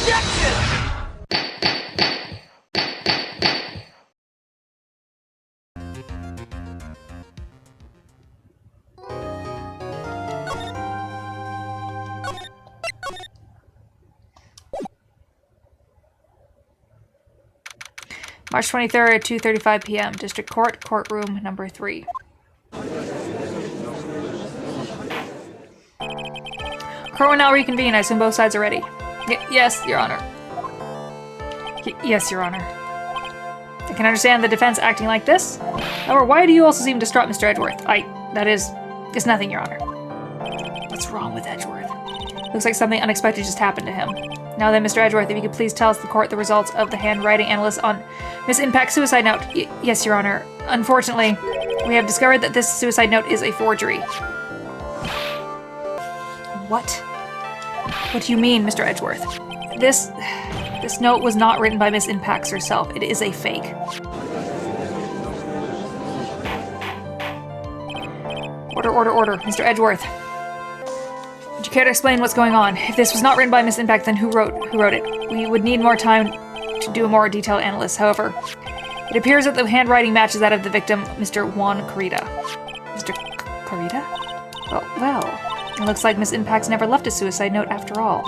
OBJECTION! March 23rd at 2:35 p.m. District Court, courtroom number 3. Court will now reconvene. I assume both sides are ready. Yes, Your Honor. Yes, Your Honor. I can understand the defense acting like this. However, why do you also seem distraught, Mr. Edgeworth? It's nothing, Your Honor. What's wrong with Edgeworth? Looks like something unexpected just happened to him. Now then, Mr. Edgeworth, if you could please tell the court the results of the handwriting analysis on Miss Impact's suicide note. Yes, Your Honor. Unfortunately, we have discovered that this suicide note is a forgery. What? What do you mean, Mr. Edgeworth? This note was not written by Miss Impacts herself. It is a fake. Order. Mr. Edgeworth. Would you care to explain what's going on? If this was not written by Miss Impact, then who wrote it? We would need more time to do a more detailed analysis. However, it appears that the handwriting matches that of the victim, Mr. Juan Carita. Mr. Carita? Well, it looks like Miss Impacts never left a suicide note after all.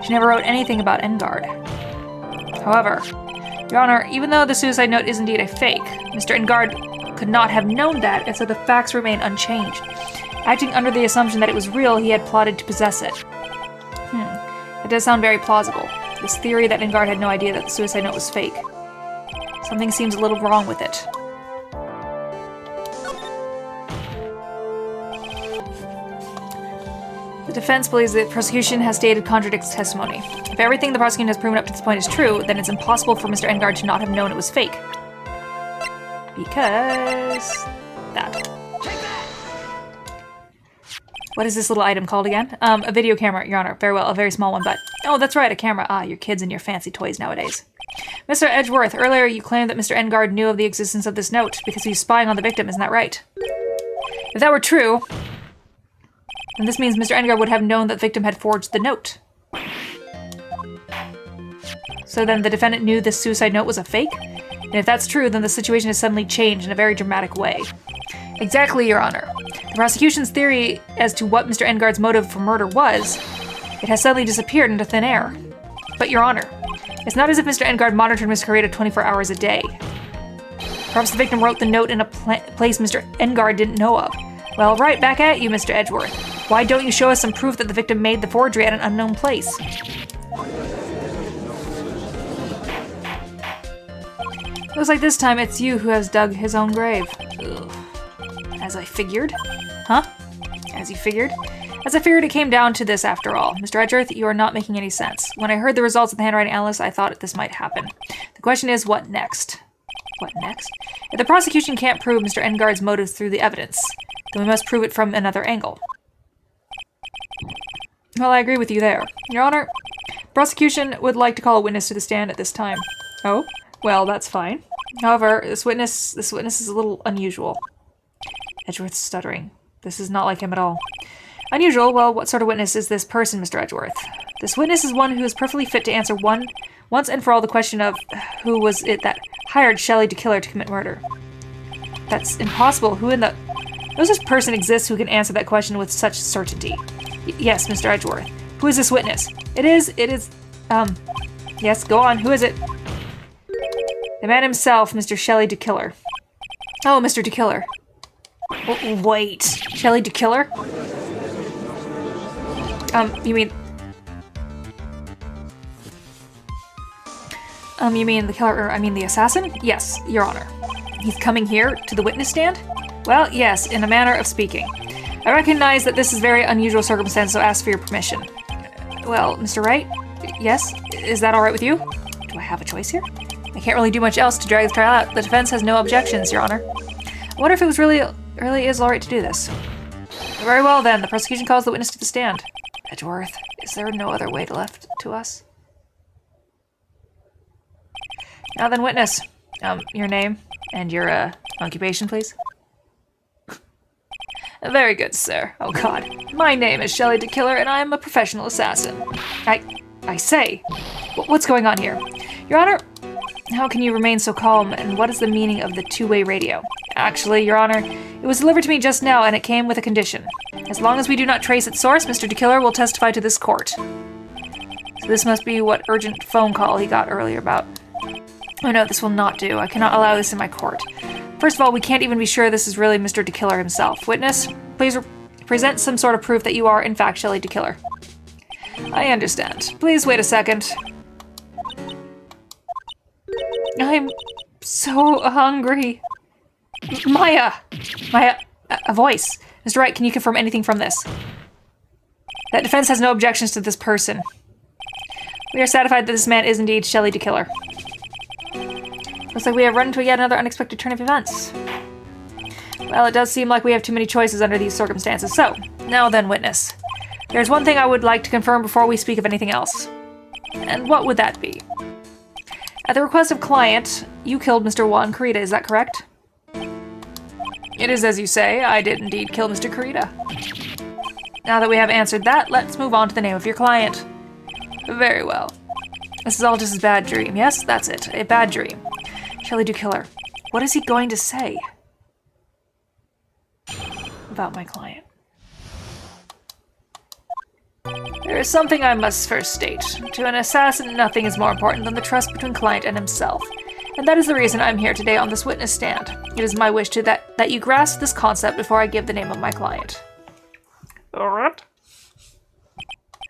She never wrote anything about Engard. However, Your Honor, even though the suicide note is indeed a fake, Mr. Engard could not have known that, and so the facts remain unchanged. Acting under the assumption that it was real, he had plotted to possess it. It does sound very plausible. This theory that Engard had no idea that the suicide note was fake. Something seems a little wrong with it. The defense believes the prosecution has stated contradicts testimony. If everything the prosecution has proven up to this point is true, then it's impossible for Mr. Engard to not have known it was fake. Because... that. What is this little item called again? A video camera, Your Honor. Very well, a very small one, but... Oh, that's right, a camera. Ah, your kids and your fancy toys nowadays. Mr. Edgeworth, earlier you claimed that Mr. Engard knew of the existence of this note because he was spying on the victim, isn't that right? If that were true, then this means Mr. Engard would have known that the victim had forged the note. So then the defendant knew this suicide note was a fake? And if that's true, then the situation has suddenly changed in a very dramatic way. Exactly, Your Honor. The prosecution's theory as to what Mr. Engard's motive for murder was, it has suddenly disappeared into thin air. But, Your Honor, it's not as if Mr. Engard monitored Miss Carita 24 hours a day. Perhaps the victim wrote the note in a place Mr. Engard didn't know of. Well, right back at you, Mr. Edgeworth. Why don't you show us some proof that the victim made the forgery at an unknown place? Looks like this time it's you who has dug his own grave. Ugh. As I figured? Huh? As you figured? As I figured, it came down to this after all. Mr. Edgeworth, you are not making any sense. When I heard the results of the handwriting analysis, I thought this might happen. The question is, what next? What next? If the prosecution can't prove Mr. Engard's motives through the evidence, then we must prove it from another angle. Well, I agree with you there. Your Honor, the prosecution would like to call a witness to the stand at this time. Oh? Well, that's fine. However, this witness is a little unusual. Edgeworth's stuttering. This is not like him at all. Unusual? Well, what sort of witness is this person, Mr. Edgeworth? This witness is one who is perfectly fit to answer once and for all the question of who was it that hired Shelley to kill her to commit murder. That's impossible. Who in the... Does this person exist who can answer that question with such certainty? Yes, Mr. Edgeworth. Who is this witness? It is, yes, go on. Who is it? The man himself, Mr. Shelley DeKiller. Oh, Mr. DeKiller. Wait. Shelley DeKiller? You mean the killer, the assassin? Yes, Your Honor. He's coming here to the witness stand? Well, yes, in a manner of speaking. I recognize that this is very unusual circumstance, so ask for your permission. Well, Mr. Wright? Yes? Is that all right with you? Do I have a choice here? I can't really do much else to drag the trial out. The defense has no objections, Your Honor. I wonder if it was really is all right to do this. Very well, then. The prosecution calls the witness to the stand. Edgeworth, is there no other way left to us? Now then, witness. Your name and your, occupation, please. Very good, sir. Oh, God. My name is Shelley DeKiller, and I am a professional assassin. I say, What's going on here? Your Honor, how can you remain so calm, and what is the meaning of the two-way radio? Actually, Your Honor, it was delivered to me just now, and it came with a condition. As long as we do not trace its source, Mr. DeKiller will testify to this court. So this must be what urgent phone call he got earlier about. Oh no, this will not do. I cannot allow this in my court. First of all, we can't even be sure this is really Mr. DeKiller himself. Witness, please present some sort of proof that you are, in fact, Shelley DeKiller. I understand. Please wait a second. I'm so hungry. Maya! Maya, a voice. Mr. Wright, can you confirm anything from this? That defense has no objections to this person. We are satisfied that this man is indeed Shelley DeKiller. Looks like we have run into yet another unexpected turn of events. Well, it does seem like we have too many choices under these circumstances. So, now then, witness. There's one thing I would like to confirm before we speak of anything else. And what would that be? At the request of client, you killed Mr. Juan Carita, is that correct? It is as you say, I did indeed kill Mr. Carita. Now that we have answered that, let's move on to the name of your client. Very well. This is all just a bad dream. Yes, that's it. A bad dream. Shelley DeKiller, what is he going to say about my client? There is something I must first state. To an assassin, nothing is more important than the trust between client and himself. And that is the reason I'm here today on this witness stand. It is my wish that you grasp this concept before I give the name of my client. Alright.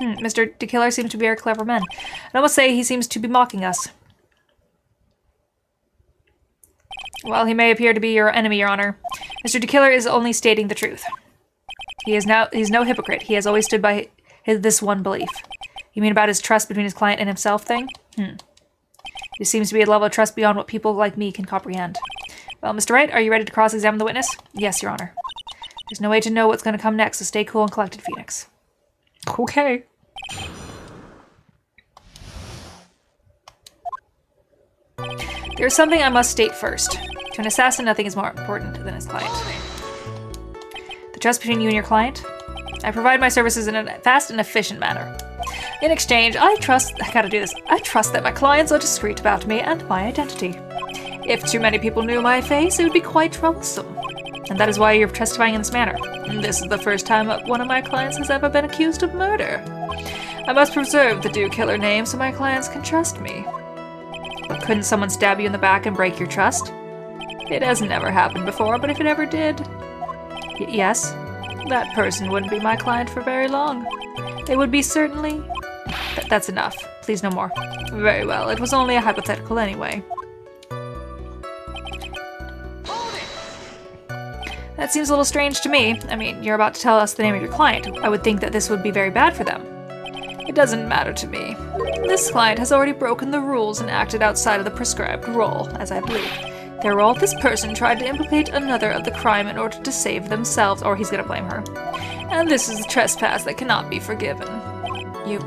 Mr. DeKiller seems to be a clever man. And I must say he seems to be mocking us. While he may appear to be your enemy, Your Honor, Mr. DeKiller is only stating the truth. He's no hypocrite. He has always stood by this one belief. You mean about his trust between his client and himself thing? This seems to be a level of trust beyond what people like me can comprehend. Well, Mr. Wright, are you ready to cross-examine the witness? Yes, Your Honor. There's no way to know what's going to come next, so stay cool and collected, Phoenix. Okay. There's something I must state first. To an assassin, nothing is more important than his client. The trust between you and your client? I provide my services in a fast and efficient manner. In exchange, I trust that my clients are discreet about me and my identity. If too many people knew my face, it would be quite troublesome. And that is why you're testifying in this manner. This is the first time one of my clients has ever been accused of murder. I must preserve the DeKiller name so my clients can trust me. But couldn't someone stab you in the back and break your trust? It has never happened before, but if it ever did... yes? That person wouldn't be my client for very long. They would be certainly... That's enough. Please no more. Very well, it was only a hypothetical anyway. That seems a little strange to me. I mean, you're about to tell us the name of your client. I would think that this would be very bad for them. It doesn't matter to me. This client has already broken the rules and acted outside of the prescribed role, as I believe. Their role, this person tried to implicate another of the crime in order to save themselves, or he's gonna blame her. And this is a trespass that cannot be forgiven. You...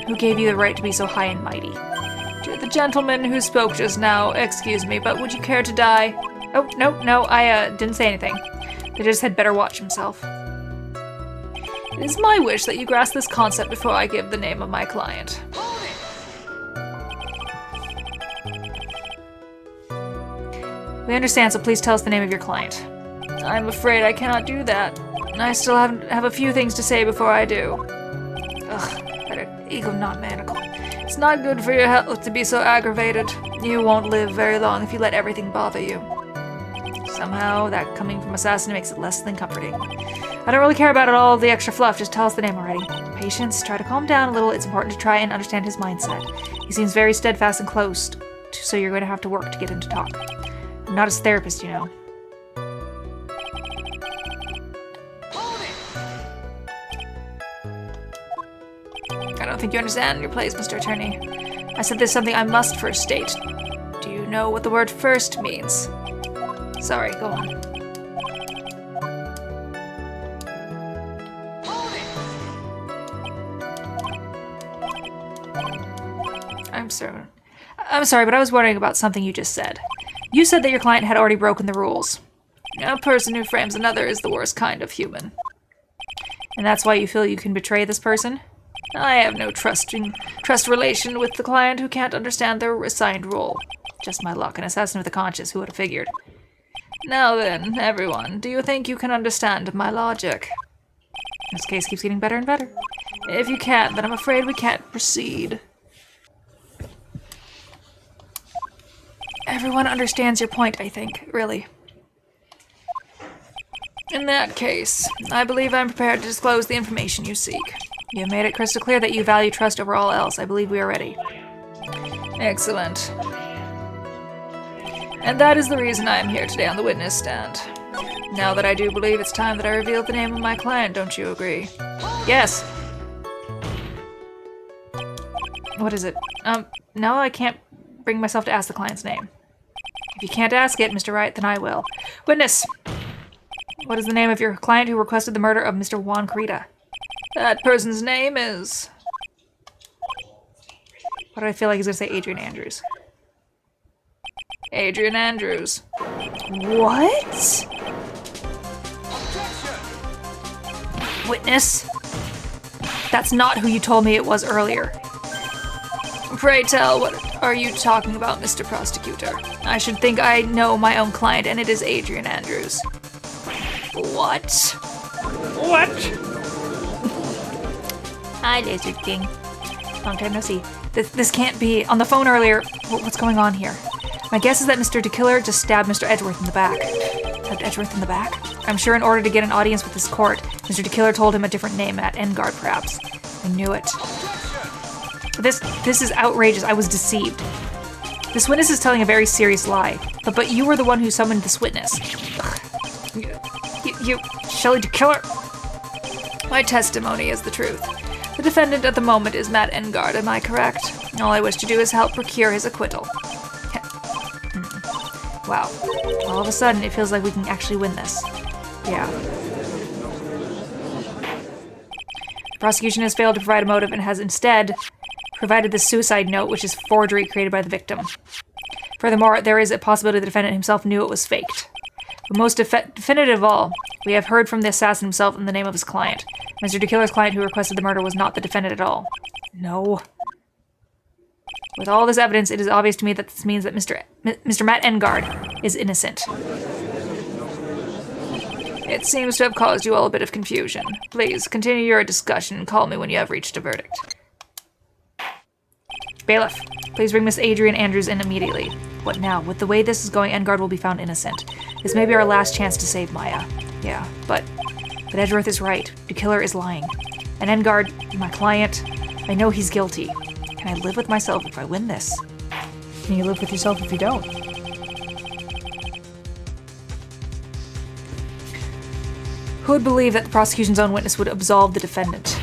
Who gave you the right to be so high and mighty? To the gentleman who spoke just now, excuse me, but would you care to die? Oh, no, I didn't say anything. They just had better watch himself. It is my wish that you grasp this concept before I give the name of my client. We understand, so please tell us the name of your client. I'm afraid I cannot do that. I still have a few things to say before I do. Ugh, that egomaniacal. It's not good for your health to be so aggravated. You won't live very long if you let everything bother you. Somehow, that coming from Assassin makes it less than comforting. I don't really care about all the extra fluff, just tell us the name already. Patience, try to calm down a little. It's important to try and understand his mindset. He seems very steadfast and close, so you're going to have to work to get him to talk. I'm not his therapist, you know. I don't think you understand your place, Mr. Attorney. I said there's something I must first state. Do you know what the word first means? Sorry, go on. I'm sorry, but I was wondering about something you just said. You said that your client had already broken the rules. A person who frames another is the worst kind of human. And that's why you feel you can betray this person? I have no trust relation with the client who can't understand their assigned role. Just my luck, an assassin with a conscience, who would have figured. Now then, everyone, do you think you can understand my logic? This case keeps getting better and better. If you can't, then I'm afraid we can't proceed. Everyone understands your point, I think, really. In that case, I believe I'm prepared to disclose the information you seek. You have made it crystal clear that you value trust over all else. I believe we are ready. Excellent. And that is the reason I am here today on the witness stand. Now that I do believe it's time that I reveal the name of my client, don't you agree? Yes. What is it? No, I can't bring myself to ask the client's name. If you can't ask it, Mr. Wright, then I will. Witness! What is the name of your client who requested the murder of Mr. Juan Carita? That person's name is... What do I feel like he's gonna say? Adrian Andrews. Adrian Andrews. What? Witness? That's not who you told me it was earlier. Pray tell, what are you talking about, Mr. Prosecutor? I should think I know my own client, and it is Adrian Andrews. What? What? Hi, Lizard King. Long time no see. This can't be. On the phone earlier, what's going on here? My guess is that Mr. DeKiller just stabbed Mr. Edgeworth in the back. Stabbed Edgeworth in the back? I'm sure in order to get an audience with this court, Mr. DeKiller told him a different name, Matt Engard, perhaps. I knew it. This is outrageous. I was deceived. This witness is telling a very serious lie. But you were the one who summoned this witness. You Shelley DeKiller? My testimony is the truth. The defendant at the moment is Matt Engard, am I correct? All I wish to do is help procure his acquittal. Wow. All of a sudden, it feels like we can actually win this. Yeah. The prosecution has failed to provide a motive and has instead provided this suicide note, which is forgery created by the victim. Furthermore, there is a possibility the defendant himself knew it was faked. But most definitive of all, we have heard from the assassin himself in the name of his client. Mr. DeKiller's client who requested the murder was not the defendant at all. No. With all this evidence, it is obvious to me that this means that Mr. Matt Engard is innocent. It seems to have caused you all a bit of confusion. Please, continue your discussion and call me when you have reached a verdict. Bailiff, please bring Miss Adrian Andrews in immediately. What now? With the way this is going, Engard will be found innocent. This may be our last chance to save Maya. Yeah, but Edgeworth is right. DeKiller is lying. And Engard, my client, I know he's guilty. Can I live with myself if I win this? Can you live with yourself if you don't? Who would believe that the prosecution's own witness would absolve the defendant?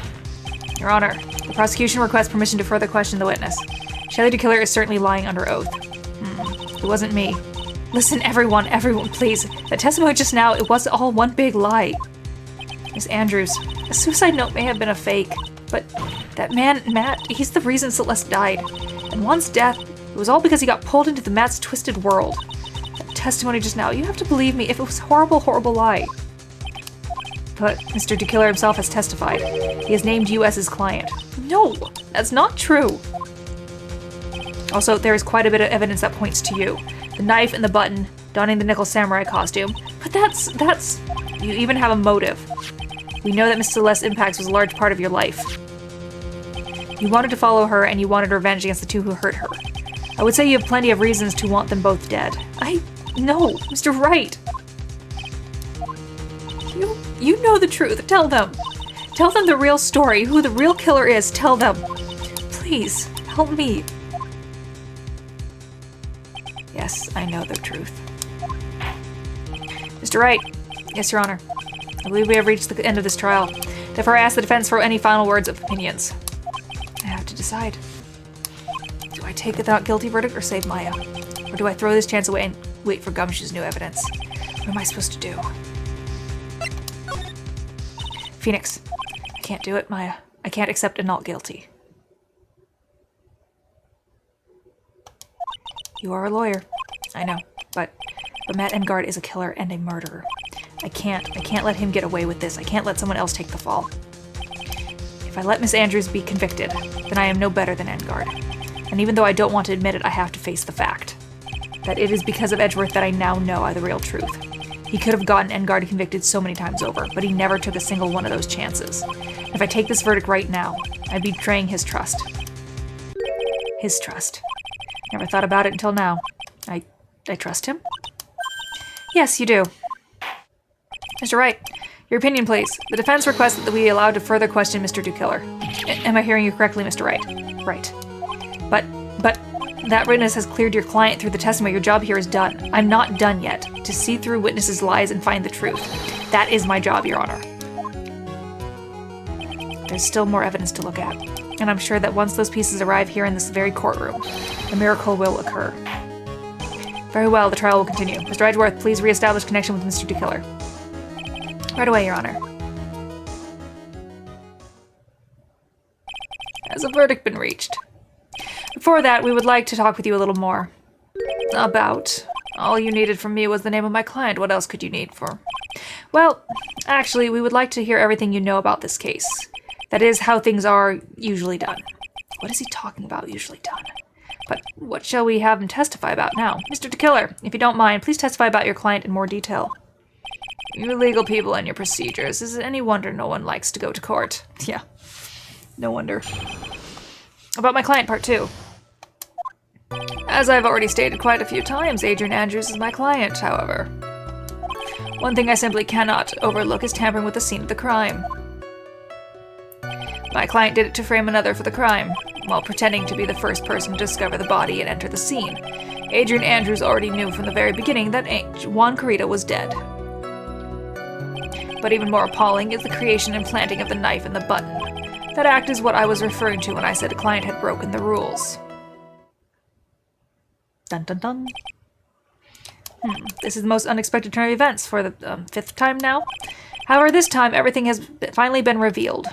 Your Honor, the prosecution requests permission to further question the witness. Shelley DeKiller is certainly lying under oath. It wasn't me. Listen, everyone, please. That testimony just now, it was all one big lie. Miss Andrews, a suicide note may have been a fake, but that man, Matt, he's the reason Celeste died. And Juan's death, it was all because he got pulled into the Matt's twisted world. That testimony just now, you have to believe me if it was a horrible, horrible lie. But Mr. DeKiller himself has testified. He has named you as his client. No, that's not true. Also, there is quite a bit of evidence that points to you. The knife and the button, donning the nickel samurai costume. But that's... You even have a motive. We know that Miss Celeste Impax was a large part of your life. You wanted to follow her, and you wanted revenge against the two who hurt her. I would say you have plenty of reasons to want them both dead. No, Mr. Wright. You know the truth. Tell them. Tell them the real story, who the real killer is. Tell them. Please, help me. Yes, I know the truth. Mr. Wright. Yes, Your Honor. I believe we have reached the end of this trial. Therefore, I ask the defense for any final words of opinions. I have to decide. Do I take the not guilty verdict or save Maya? Or do I throw this chance away and wait for Gumshoe's new evidence? What am I supposed to do? Phoenix. I can't do it, Maya. I can't accept a not guilty. You are a lawyer. I know, but Matt Engard is a killer and a murderer. I can't let him get away with this. I can't let someone else take the fall. If I let Miss Andrews be convicted, then I am no better than Engard. And even though I don't want to admit it, I have to face the fact that it is because of Edgeworth that I now know the real truth. He could have gotten Engard convicted so many times over, but he never took a single one of those chances. If I take this verdict right now, I'd be betraying his trust. His trust. Never thought about it until now. I trust him? Yes, you do. Mr. Wright, your opinion, please. The defense requests that we be allowed to further question Mr. Dukiller. Am I hearing you correctly, Mr. Wright? Right. But that witness has cleared your client through the testimony. Your job here is done. I'm not done yet. To see through witnesses' lies and find the truth. That is my job, Your Honor. There's still more evidence to look at. And I'm sure that once those pieces arrive here in this very courtroom, a miracle will occur. Very well, the trial will continue. Mr. Edgeworth, please re-establish connection with Mr. Dukiller. Right away, Your Honor. Has a verdict been reached? Before that, we would like to talk with you a little more. About. All you needed from me was the name of my client. What else could you need for? Well, actually, we would like to hear everything you know about this case. That is how things are usually done. What is he talking about, usually done? But what shall we have him testify about now? Mr. Dukiller, if you don't mind, please testify about your client in more detail. You legal people and your procedures. Is it any wonder no one likes to go to court? Yeah, no wonder. About my client, part 2. As I've already stated quite a few times, Adrian Andrews is my client, however. One thing I simply cannot overlook is tampering with the scene of the crime. My client did it to frame another for the crime, while pretending to be the first person to discover the body and enter the scene. Adrian Andrews already knew from the very beginning that Juan Corrida was dead. But even more appalling is the creation and planting of the knife in the button. That act is what I was referring to when I said a client had broken the rules. Dun dun dun. This is the most unexpected turn of events for the 5th time now. However, this time everything has finally been revealed.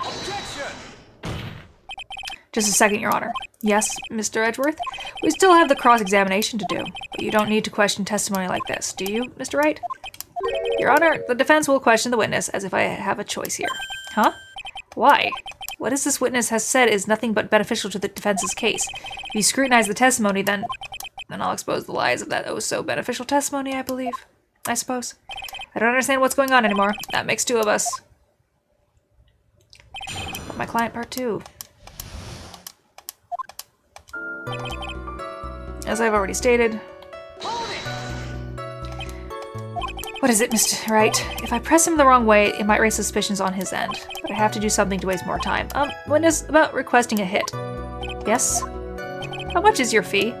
Just a second, Your Honor. Yes, Mr. Edgeworth? We still have the cross-examination to do, but you don't need to question testimony like this, do you, Mr. Wright? Your Honor, the defense will question the witness as if I have a choice here. Huh? Why? What this witness has said is nothing but beneficial to the defense's case. If you scrutinize the testimony, then I'll expose the lies of that oh-so-beneficial testimony, I suppose. I don't understand what's going on anymore. That makes 2 of us. But my client, part 2. As I've already stated... What is it, Mr. Wright? If I press him the wrong way, it might raise suspicions on his end. But I have to do something to waste more time. Witness, about requesting a hit. Yes? How much is your fee?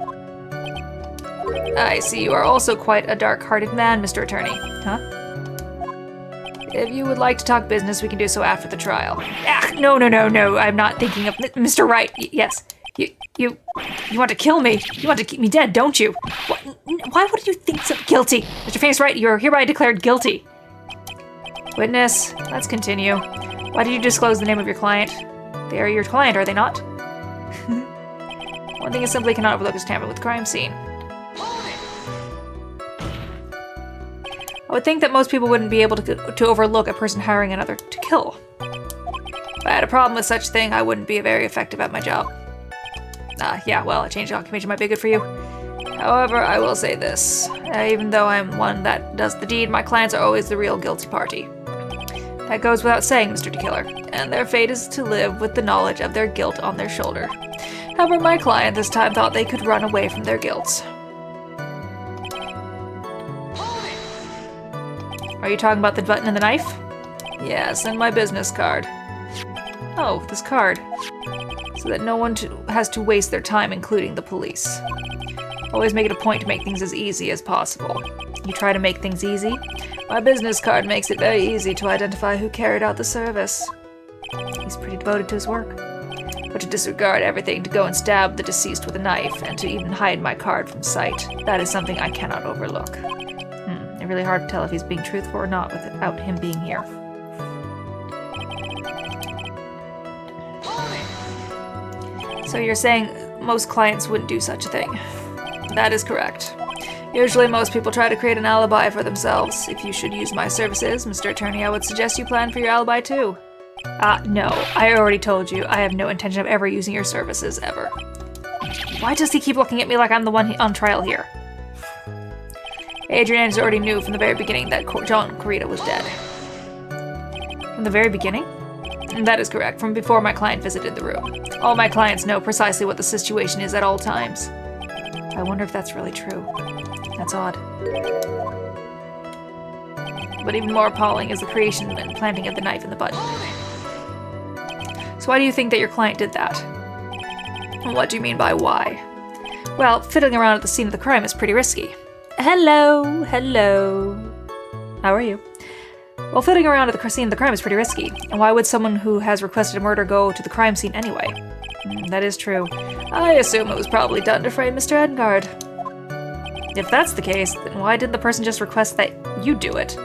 I see you are also quite a dark-hearted man, Mr. Attorney. Huh? If you would like to talk business, we can do so after the trial. No, I'm not thinking of... Mr. Wright, yes. You want to kill me. You want to keep me dead, don't you? Why would you think so? Guilty. Mr. Phoenix Wright, you are hereby declared guilty. Witness, let's continue. Why did you disclose the name of your client? They are your client, are they not? One thing I simply cannot overlook is tamper with the crime scene. I would think that most people wouldn't be able to overlook a person hiring another to kill. If I had a problem with such thing, I wouldn't be very effective at my job. Yeah, well, a change of occupation might be good for you. However, I will say this. Even though I'm one that does the deed, my clients are always the real guilty party. That goes without saying, Mr. Dukiller, and their fate is to live with the knowledge of their guilt on their shoulder. However, my client this time thought they could run away from their guilt. Are you talking about the button and the knife? Yes, and my business card. Oh, this card. So that no one has to waste their time, including the police. Always make it a point to make things as easy as possible. You try to make things easy? My business card makes it very easy to identify who carried out the service. He's pretty devoted to his work. But to disregard everything, to go and stab the deceased with a knife, and to even hide my card from sight, that is something I cannot overlook. It's really hard to tell if he's being truthful or not without him being here. So you're saying most clients wouldn't do such a thing? That is correct. Usually most people try to create an alibi for themselves. If you should use my services, Mr. Attorney, I would suggest you plan for your alibi too. No. I already told you. I have no intention of ever using your services, ever. Why does he keep looking at me like I'm the one on trial here? Adrian already knew from the very beginning that John Corita was dead. From the very beginning? That is correct, from before my client visited the room. All my clients know precisely what the situation is at all times. I wonder if that's really true. That's odd. But even more appalling is the creation and planting of the knife in the button. So why do you think that your client did that? What do you mean by why? Well, fiddling around at the scene of the crime is pretty risky. Hello, hello. How are you? Well, fiddling around at the scene of the crime is pretty risky. And why would someone who has requested a murder go to the crime scene anyway? That is true. I assume it was probably done to frame Mr. Edgard. If that's the case, then why didn't the person just request that you do it?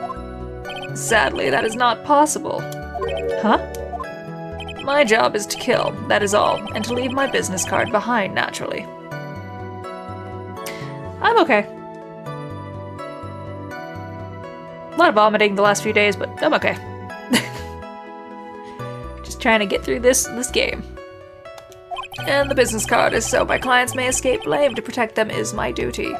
Sadly, that is not possible. Huh? My job is to kill, that is all, and to leave my business card behind, naturally. I'm okay. A lot of vomiting the last few days, but I'm okay. Just trying to get through this game. And the business card is so my clients may escape blame. To protect them is my duty.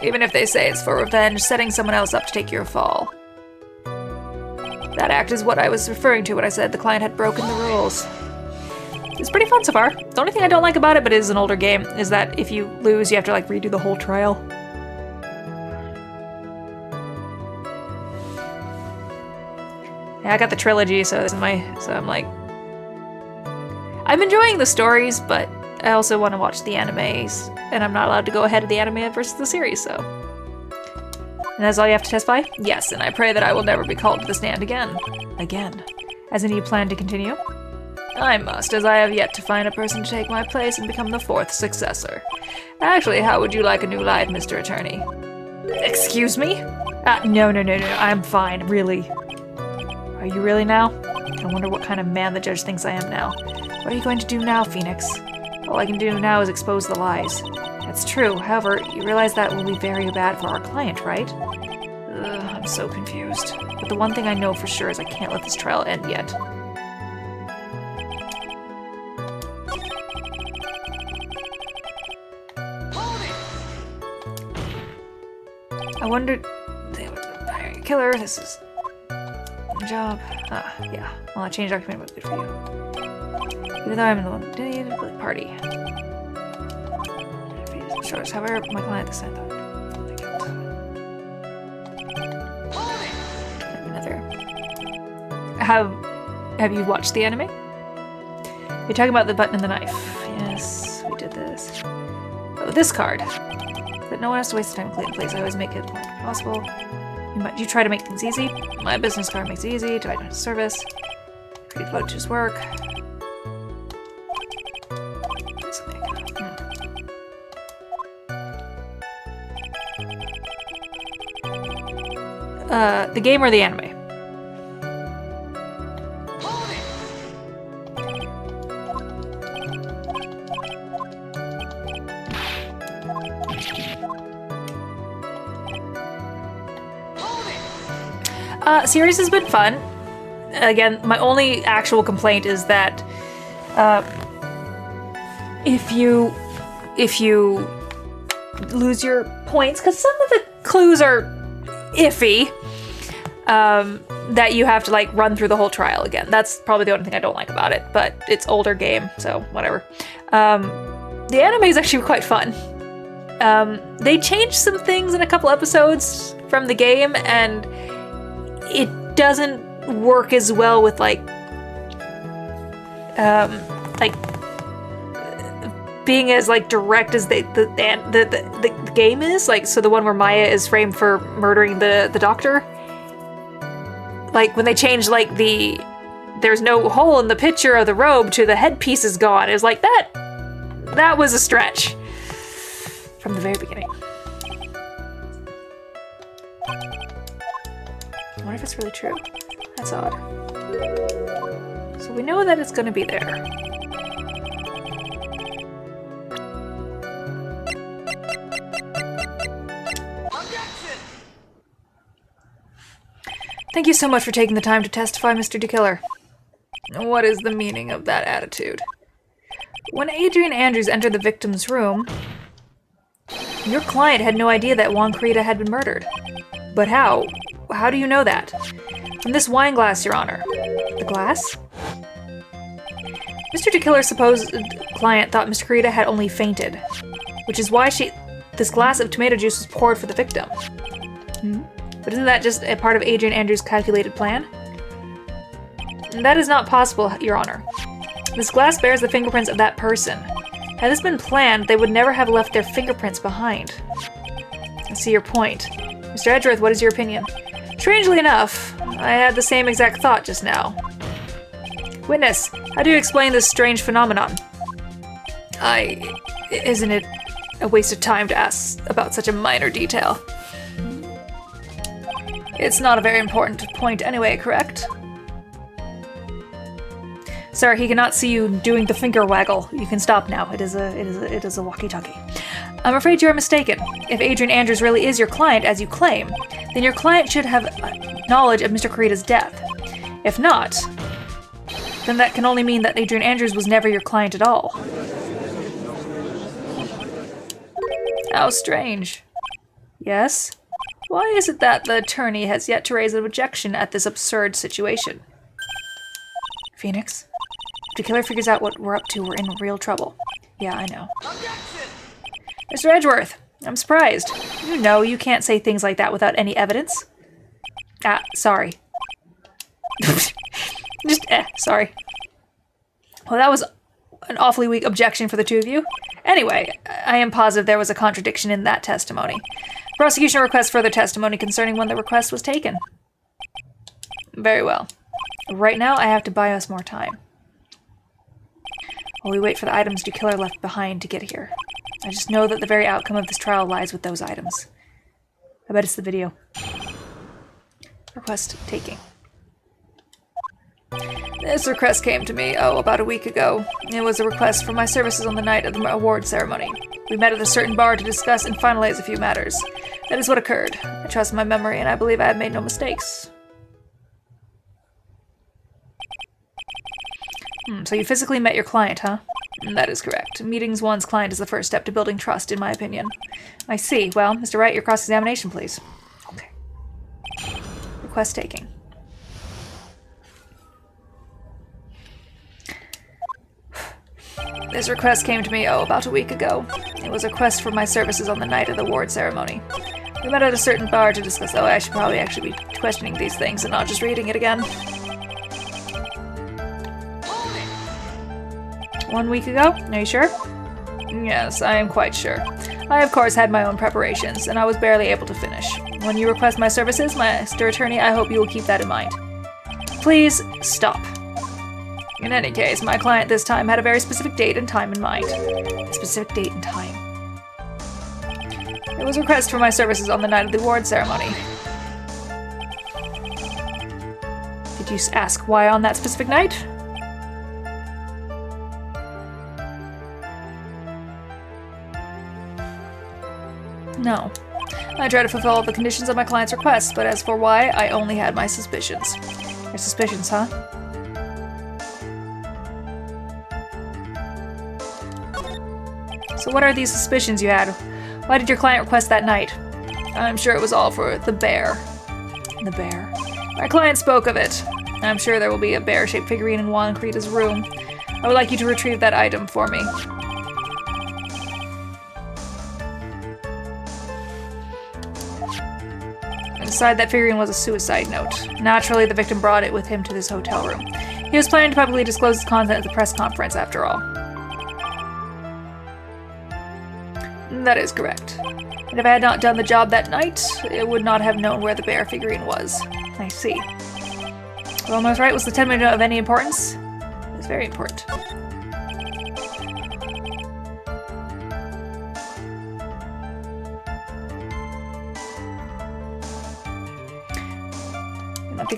Even if they say it's for revenge, setting someone else up to take your fall. That act is what I was referring to when I said the client had broken the rules. It's pretty fun so far. The only thing I don't like about it, but it is an older game, is that if you lose, you have to like redo the whole trial. Yeah, I got the trilogy, so I'm like, I'm enjoying the stories, but I also want to watch the animes, and I'm not allowed to go ahead of the anime versus the series, so. And that's all you have to testify? Yes, and I pray that I will never be called to the stand again. Again? As in you plan to continue? I must, as I have yet to find a person to take my place and become the 4th successor. Actually, how would you like a new life, Mr. Attorney? Excuse me? No, I'm fine, really. Are you really now? I wonder what kind of man the judge thinks I am now. What are you going to do now, Phoenix? All I can do now is expose the lies. That's true, however, you realize that will be very bad for our client, right? I'm so confused. But the one thing I know for sure is I can't let this trial end yet. I wondered... Killer, this is... my job. Yeah. Well, I changed document, but good for you. Even though I'm in the one... party. Sure, however, my client this time thought. Another. Have you watched the anime? You're talking about the button and the knife. Yes, we did this. Oh, this card. But no one has to waste time cleaning the place. I always make it possible. You try to make things easy. My business card makes it easy. Divide my service. Create flow to just work. The game or the anime? Series has been fun. Again, my only actual complaint is that if you lose your points, because some of the clues are iffy, that you have to like run through the whole trial again. That's probably the only thing I don't like about it, but it's older game, so whatever. The anime is actually quite fun. They changed some things in a couple episodes from the game, and it doesn't work as well with like being as like direct as the game is. Like, so the one where Maya is framed for murdering the doctor. Like when they changed like there's no hole in the picture of the robe to the headpiece is gone. It was like that was a stretch from the very beginning. I wonder if it's really true. That's odd. So we know that it's gonna be there. Thank you so much for taking the time to testify, Mr. DeKiller. What is the meaning of that attitude? When Adrian Andrews entered the victim's room, your client had no idea that Juan Carita had been murdered. But how? How do you know that? From this wine glass, Your Honor. The glass? Mr. DeKiller's supposed client thought Mr. Carita had only fainted, which is why this glass of tomato juice was poured for the victim. But isn't that just a part of Adrian Andrews' calculated plan? That is not possible, Your Honor. This glass bears the fingerprints of that person. Had this been planned, they would never have left their fingerprints behind. I see your point. Mr. Edgeworth, what is your opinion? Strangely enough, I had the same exact thought just now. Witness, how do you explain this strange phenomenon? Isn't it a waste of time to ask about such a minor detail? It's not a very important point anyway, correct? Sir, he cannot see you doing the finger waggle. You can stop now. It is a walkie-talkie. I'm afraid you are mistaken. If Adrian Andrews really is your client, as you claim, then your client should have knowledge of Mr. Carita's death. If not, then that can only mean that Adrian Andrews was never your client at all. How strange. Yes? Why is it that the attorney has yet to raise an objection at this absurd situation? Phoenix? If the killer figures out what we're up to, we're in real trouble. Yeah, I know. Objection! Mr. Edgeworth, I'm surprised. You know you can't say things like that without any evidence. Sorry. Sorry. Well, that was an awfully weak objection for the two of you. Anyway, I am positive there was a contradiction in that testimony. Prosecution requests further testimony concerning when the request was taken. Very well. Right now, I have to buy us more time. While we wait for the items DeKiller left behind to get here. I just know that the very outcome of this trial lies with those items. I bet it's the video. Request taking. This request came to me, about a week ago. It was a request for my services on the night of the award ceremony. We met at a certain bar to discuss and finalize a few matters. That is what occurred. I trust my memory, and I believe I have made no mistakes. So you physically met your client, huh? That is correct. Meeting one's client is the first step to building trust, in my opinion. I see. Well, Mr. Wright, your cross-examination, please. Okay. Request taking. This request came to me, about a week ago. It was a request for my services on the night of the award ceremony. We met at a certain bar to discuss. I should probably actually be questioning these things and not just reading it again. 1 week ago? Are you sure? Yes, I am quite sure. I, of course, had my own preparations, and I was barely able to finish. When you request my services, Mr. Attorney, I hope you will keep that in mind. Please, stop. In any case, my client this time had a very specific date and time in mind. A specific date and time. It was a request for my services on the night of the award ceremony. Did you ask why on that specific night? No. I tried to fulfill all the conditions of my client's request, but as for why, I only had my suspicions. Your suspicions, huh? So what are these suspicions you had? Why did your client request that night? I'm sure it was all for the bear. The bear? My client spoke of it. I'm sure there will be a bear-shaped figurine in Juan Carita's room. I would like you to retrieve that item for me. Inside that figurine was a suicide note. Naturally, the victim brought it with him to this hotel room. He was planning to publicly disclose its content at the press conference, after all. That is correct. And if I had not done the job that night, it would not have known where the bear figurine was. I see. Well, Ms. Wright, was the 10-minute note of any importance? It was very important.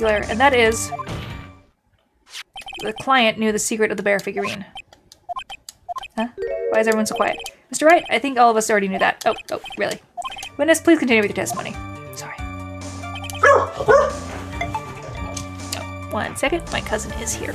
And that is, the client knew the secret of the bear figurine. Huh? Why is everyone so quiet? Mr. Wright, I think all of us already knew that. Oh, really? Witness, please continue with your testimony. Sorry. 1 second, my cousin is here.